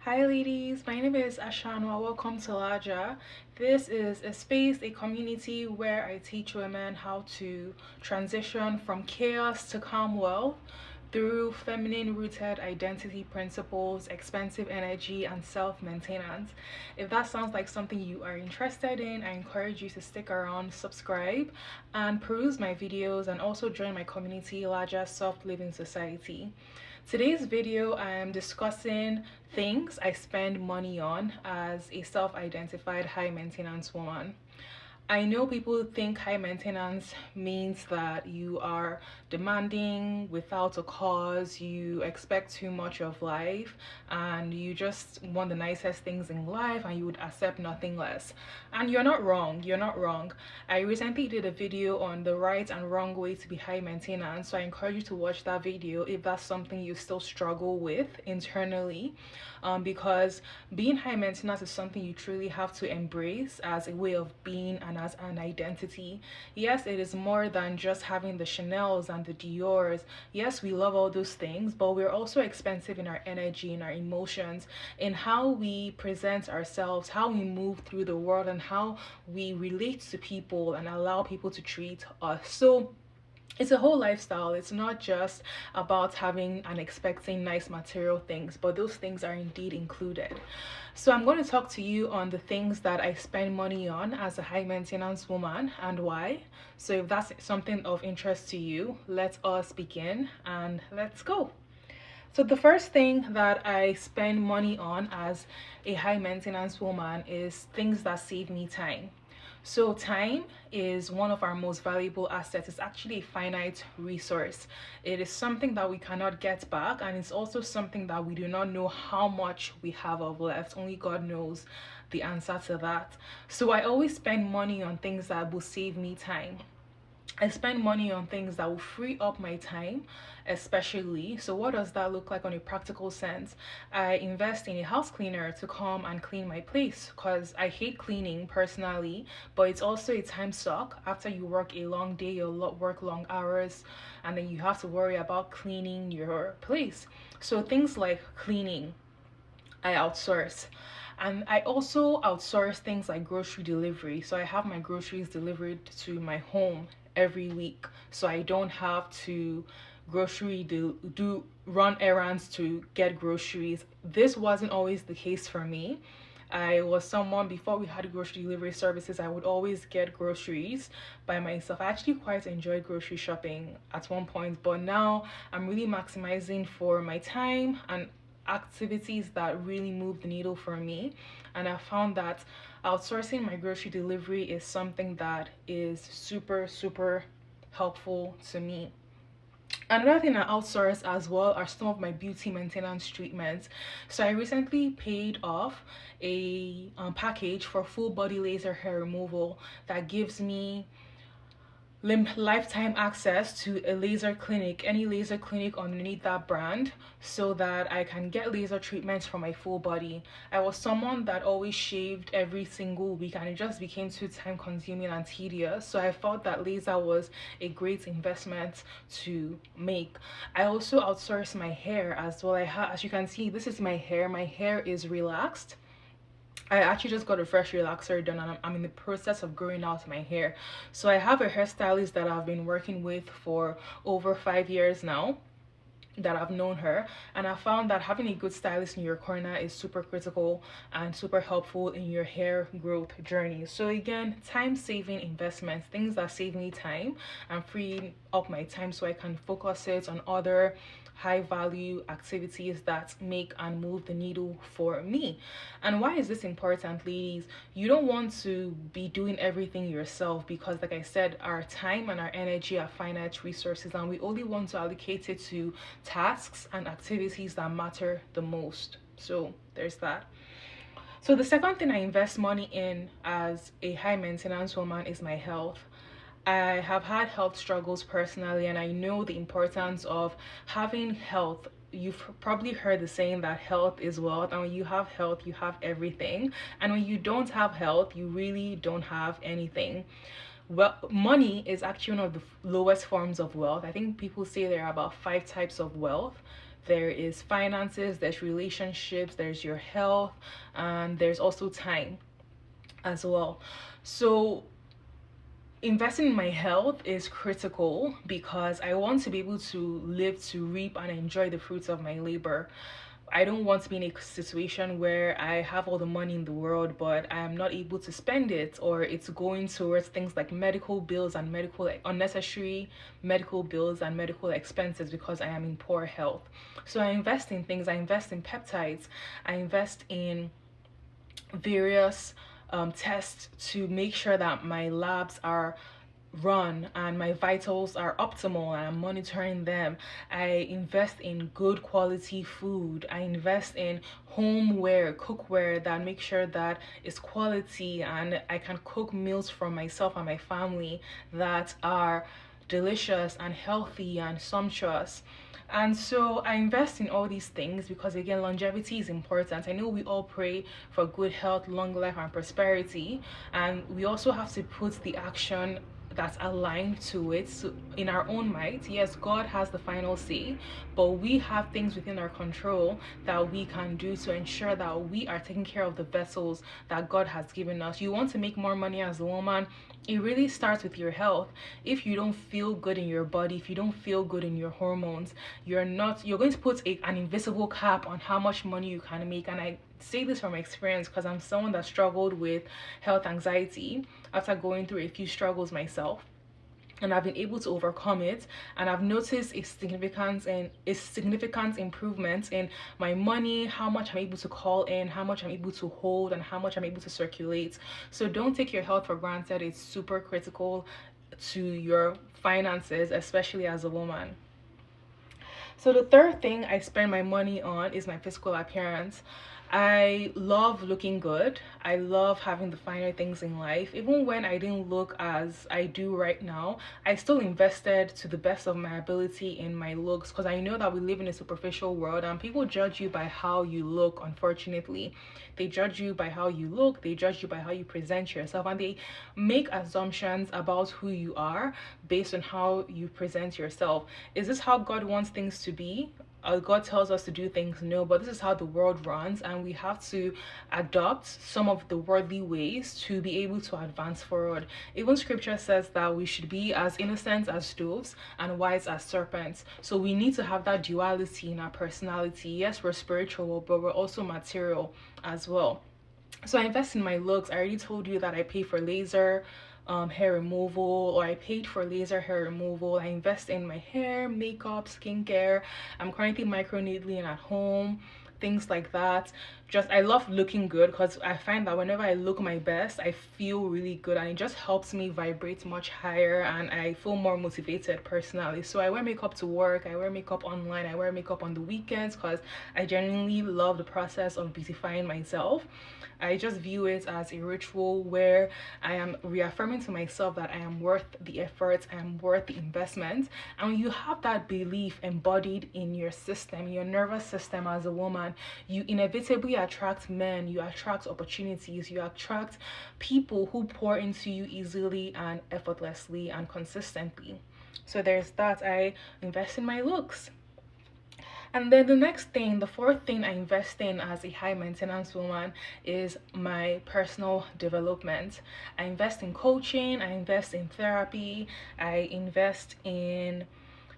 Hi ladies, my name is Ashanwa. Welcome to LAJA. This is a space, a community where I teach women how to transition from chaos to calm wealth through feminine rooted identity principles, expensive energy, and self maintenance. If that sounds like something you are interested in, I encourage you to stick around, subscribe, and peruse my videos, and also join my community, LAJA Soft Living Society. Today's video, I am discussing things I spend money on as a self-identified high maintenance woman. I know people think high maintenance means that you are demanding without a cause, you expect too much of life, and you just want the nicest things in life and you would accept nothing less. And you're not wrong, you're not wrong. I recently did a video on the right and wrong way to be high maintenance, so I encourage you to watch that video if that's something you still struggle with internally. Because being high maintenance is something you truly have to embrace as a way of being and as an identity. Yes, it is more than just having the Chanels and the Dior's. Yes, we love all those things, but we're also expensive in our energy, in our emotions, in how we present ourselves, how we move through the world, and how we relate to people and allow people to treat us. So it's a whole lifestyle. It's not just about having and expecting nice material things, but those things are indeed included. So I'm going to talk to you on the things that I spend money on as a high maintenance woman and why. So if that's something of interest to you, let us begin and let's go. So the first thing that I spend money on as a high maintenance woman is things that save me time. So time is one of our most valuable assets. It's actually a finite resource. It is something that we cannot get back, and it's also something that we do not know how much we have of left. Only God knows the answer to that. So I always spend money on things that will save me time. I spend money on things that will free up my time, especially. So, what does that look like on a practical sense? I invest in a house cleaner to come and clean my place because I hate cleaning personally, but it's also a time suck. After you work a long day, you work long hours, and then you have to worry about cleaning your place. So, things like cleaning, I outsource. And I also outsource things like grocery delivery. So I have my groceries delivered to my home every week. So I don't have to do run errands to get groceries. This wasn't always the case for me. I was someone before we had grocery delivery services, I would always get groceries by myself. I actually quite enjoyed grocery shopping at one point, but now I'm really maximizing for my time and activities that really move the needle for me. And I found that outsourcing my grocery delivery is something that is super helpful to me. Another thing I outsource as well are some of my beauty maintenance treatments. So I recently paid off a package for full body laser hair removal that gives me lifetime access to a laser clinic, any laser clinic underneath that brand, so that I can get laser treatments for my full body. I was someone that always shaved every single week and it just became too time consuming and tedious. So I felt that laser was a great investment to make. I also outsource my hair as well. As you can see, this is my hair. My hair is relaxed. I actually just got a fresh relaxer done and I'm in the process of growing out my hair. So I have a hairstylist that I've been working with for over 5 years now, that I've known her, and I found that having a good stylist in your corner is super critical and super helpful in your hair growth journey. So again, time saving investments, things that save me time and free up my time so I can focus it on other high value activities that make and move the needle for me. And why is this important, ladies? You don't want to be doing everything yourself because, like I said, our time and our energy are finite resources and we only want to allocate it to tasks and activities that matter the most. So there's that. So the second thing I invest money in as a high maintenance woman is my health. I have had health struggles personally, and I know the importance of having health. You've probably heard the saying that health is wealth, and when you have health, you have everything. And when you don't have health, you really don't have anything. Well, money is actually one of the lowest forms of wealth. I think people say there are about five types of wealth. there is finances, there's relationships, there's your health, and there's also time as well. So investing in my health is critical because I want to be able to live to reap and enjoy the fruits of my labor. I don't want to be in a situation where I have all the money in the world, but I am not able to spend it, or it's going towards things like medical bills and medical unnecessary medical bills and medical expenses because I am in poor health. So I invest in things. I invest in peptides. I invest in various tests to make sure that my labs are run and my vitals are optimal and I'm monitoring them. I invest in good quality food. I invest in homeware, cookware that make sure that it's quality and I can cook meals for myself and my family that are delicious and healthy and sumptuous. And so I invest in all these things because, again, longevity is important. I know we all pray for good health, long life, and prosperity, and we also have to put the action that's aligned to it. So in our own might, yes, God has the final say, but we have things within our control that we can do to ensure that we are taking care of the vessels that God has given us. You want to make more money as a woman, it really starts with your health. If you don't feel good in your body, if you don't feel good in your hormones, you're going to put an invisible cap on how much money you can make. And I say this from experience because I'm someone that struggled with health anxiety after going through a few struggles myself, and I've been able to overcome it, and I've noticed a significant improvement in my money, how much I'm able to call in, how much I'm able to hold, and how much I'm able to circulate. So don't take your health for granted. It's super critical to your finances, especially as a woman. So the third thing I spend my money on is my physical appearance. I love looking good. I love having the finer things in life. Even when I didn't look as I do right now, I still invested to the best of my ability in my looks because I know that we live in a superficial world and people judge you by how you look, unfortunately. They judge you by how you look, they judge you by how you present yourself, and they make assumptions about who you are based on how you present yourself. Is this how God wants things to be? God tells us to do things, no, but this is how the world runs, and we have to adopt some of the worldly ways to be able to advance forward. Even scripture says that we should be as innocent as doves and wise as serpents. So we need to have that duality in our personality. Yes, we're spiritual, but we're also material as well. So I invest in my looks. I already told you that I pay for laser hair removal, or I paid for laser hair removal. I invest in my hair, makeup, skincare. I'm currently microneedling at home, things like that. Just I love looking good because I find that whenever I look my best, I feel really good, and it just helps me vibrate much higher and I feel more motivated personally. So I wear makeup to work, I wear makeup online, I wear makeup on the weekends because I genuinely love the process of beautifying myself. I just view it as a ritual where I am reaffirming to myself that I am worth the effort, I am worth the investment. And when you have that belief embodied in your system, your nervous system as a woman, you inevitably attract men, you attract opportunities, you attract people who pour into you easily and effortlessly and consistently. So there's that. I invest in my looks. And then the next thing, the fourth thing I invest in as a high maintenance woman is my personal development. I invest in coaching, I invest in therapy, I invest in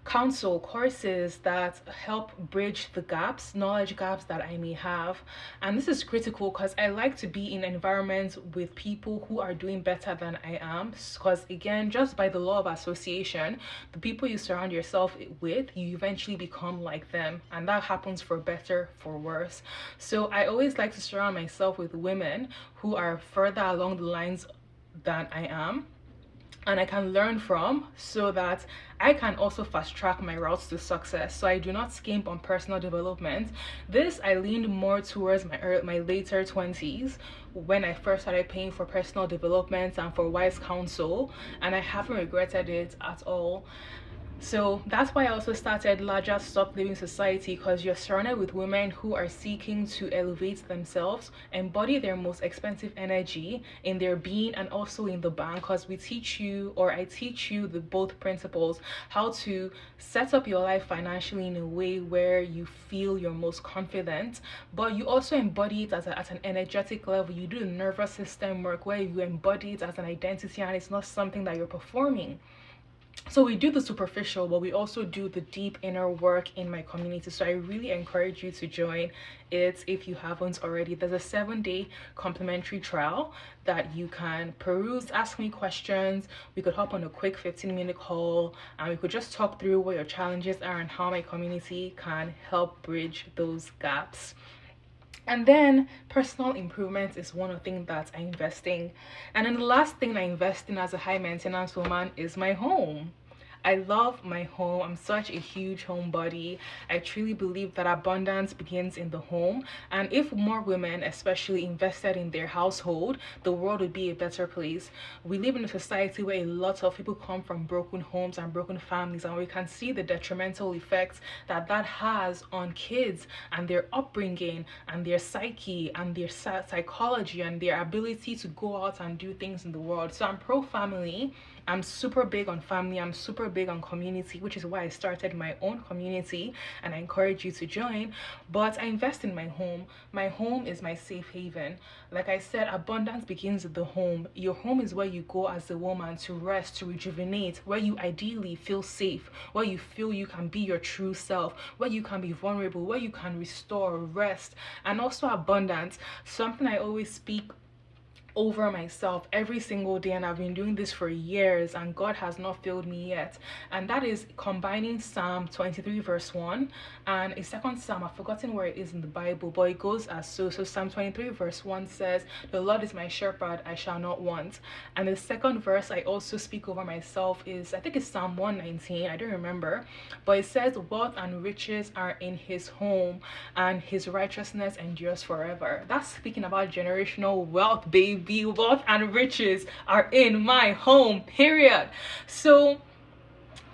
counsel courses that help bridge the gaps, knowledge gaps that I may have. And this is critical because I like to be in environments with people who are doing better than I am. Because again, just by the law of association, the people you surround yourself with, you eventually become like them. And that happens for better, for worse. So I always like to surround myself with women who are further along the lines than I am and I can learn from, so that I can also fast track my routes to success. So I do not skimp on personal development. This I leaned more towards my later 20s when I first started paying for personal development and for wise counsel, and I haven't regretted it at all. So that's why I also started LAJA Stop Living Society, because you're surrounded with women who are seeking to elevate themselves, embody their most expensive energy in their being and also in the bank. Because we teach you, or I teach you, the both principles, how to set up your life financially in a way where you feel your most confident, but you also embody it at an energetic level. You do the nervous system work where you embody it as an identity and it's not something that you're performing. So we do the superficial, but we also do the deep inner work in my community. So I really encourage you to join it if you haven't already. There's a 7-day complimentary trial that you can peruse, ask me questions. We could hop on a quick 15-minute call and we could just talk through what your challenges are and how my community can help bridge those gaps. And then personal improvement is one of the things that I invest in. And then the last thing I invest in as a high maintenance woman is my home. I love my home. I'm such a huge homebody. I truly believe that abundance begins in the home. And if more women, especially, invested in their household, the world would be a better place. We live in a society where a lot of people come from broken homes and broken families, and we can see the detrimental effects that that has on kids and their upbringing and their psyche and their psychology and their ability to go out and do things in the world. So I'm pro family. I'm super big on family, I'm super big on community, which is why I started my own community and I encourage you to join. But I invest in my home. My home is my safe haven. Like I said, abundance begins at the home. Your home is where you go as a woman to rest, to rejuvenate, where you ideally feel safe, where you feel you can be your true self, where you can be vulnerable, where you can restore, rest, and also abundance. Something I always speak over myself every single day, and I've been doing this for years and God has not failed me yet, and that is combining Psalm 23 verse 1 and a second psalm. I've forgotten where it is in the Bible, but it goes as so Psalm 23 verse 1 says, the Lord is my shepherd, I shall not want. And the second verse I also speak over myself is, I think it's Psalm 119, I don't remember, but it says, wealth and riches are in his home and his righteousness endures forever. That's speaking about generational wealth, baby. Wealth and riches are in my home, period. So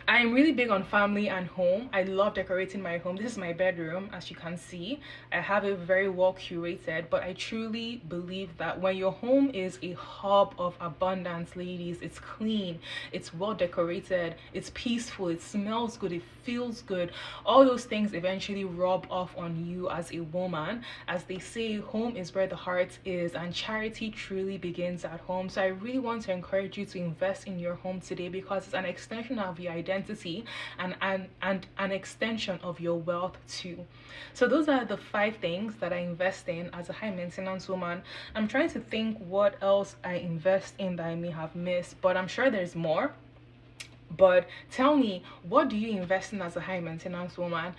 I'm really big on family and home. I love decorating my home. This is my bedroom, as you can see. I have it very well curated, but I truly believe that when your home is a hub of abundance, ladies, it's clean, it's well decorated, it's peaceful, it smells good, it feels good. All those things eventually rub off on you as a woman. As they say, home is where the heart is, and charity truly begins at home. So I really want to encourage you to invest in your home today, because it's an extension of your identity and an extension of your wealth too. So those are the 5 things that I invest in as a high maintenance woman. I'm trying to think what else I invest in that I may have missed, but I'm sure there's more. But tell me, what do you invest in as a high maintenance woman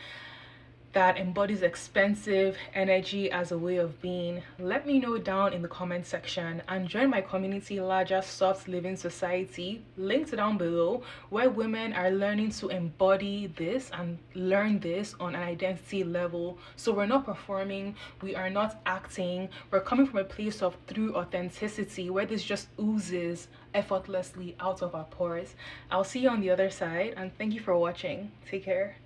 that embodies expensive energy as a way of being? Let me know down in the comment section, and join my community, LAJA Soft Living Society, linked down below, where women are learning to embody this and learn this on an identity level. So we're not performing, we are not acting, we're coming from a place of true authenticity where this just oozes effortlessly out of our pores. I'll see you on the other side, and thank you for watching. Take care.